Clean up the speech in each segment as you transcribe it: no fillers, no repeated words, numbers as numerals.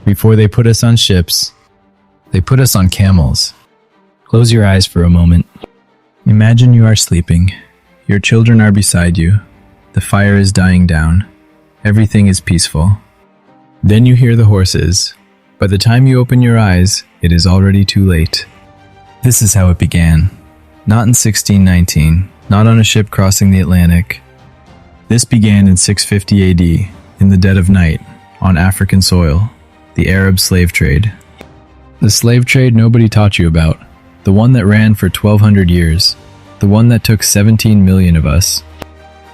Before they put us on ships, they put us on camels. Close your eyes for a moment. Imagine you are sleeping. Your children are beside you. The fire is dying down. Everything is peaceful. Then you hear the horses. By the time you open your eyes, it is already too late. This is how it began. Not in 1619, not on a ship crossing the Atlantic. This began in 650 AD, in the dead of night, on African soil, the Arab slave trade. The slave trade nobody taught you about, the one that ran for 1,200 years, the one that took 17 million of us.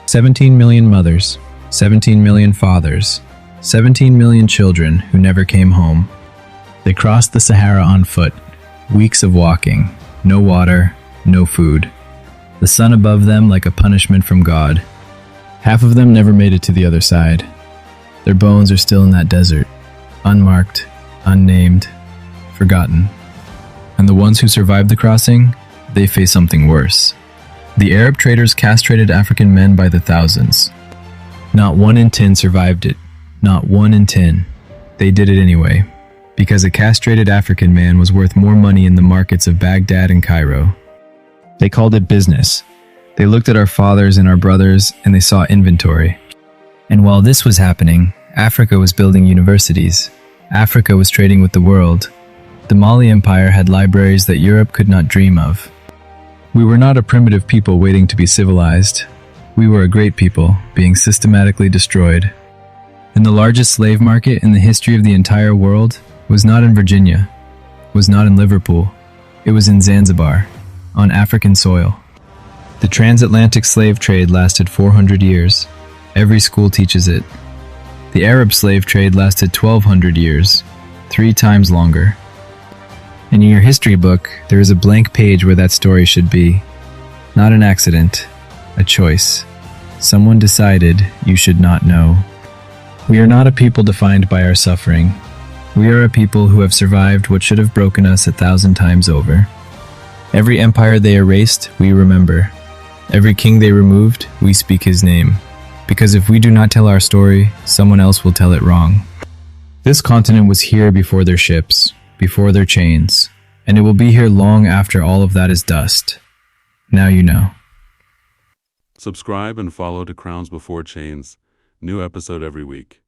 17 million mothers, 17 million fathers, 17 million children who never came home. They crossed the Sahara on foot, weeks of walking, no water, no food. The sun above them like a punishment from God. Half of them never made it to the other side. Their bones are still in that desert, unmarked, unnamed, forgotten. And the ones who survived the crossing, they face something worse. The Arab traders castrated African men by the thousands. Not 1 in 10 survived it. Not 1 in 10. They did it anyway, because a castrated African man was worth more money in the markets of Baghdad and Cairo. They called it business. They looked at our fathers and our brothers, and they saw inventory. And while this was happening, Africa was building universities. Africa was trading with the world. The Mali Empire had libraries that Europe could not dream of. We were not a primitive people waiting to be civilized. We were a great people, being systematically destroyed. And the largest slave market in the history of the entire world was not in Virginia, was not in Liverpool. It was in Zanzibar, on African soil. The transatlantic slave trade lasted 400 years. Every school teaches it. The Arab slave trade lasted 1,200 years, 3 times longer. And in your history book, there is a blank page where that story should be. Not an accident, a choice. Someone decided you should not know. We are not a people defined by our suffering. We are a people who have survived what should have broken us 1,000 times over. Every empire they erased, we remember. Every king they removed, we speak his name. Because if we do not tell our story, someone else will tell it wrong. This continent was here before their ships, before their chains, and it will be here long after all of that is dust. Now you know. Subscribe and follow to Crowns Before Chains. New episode every week.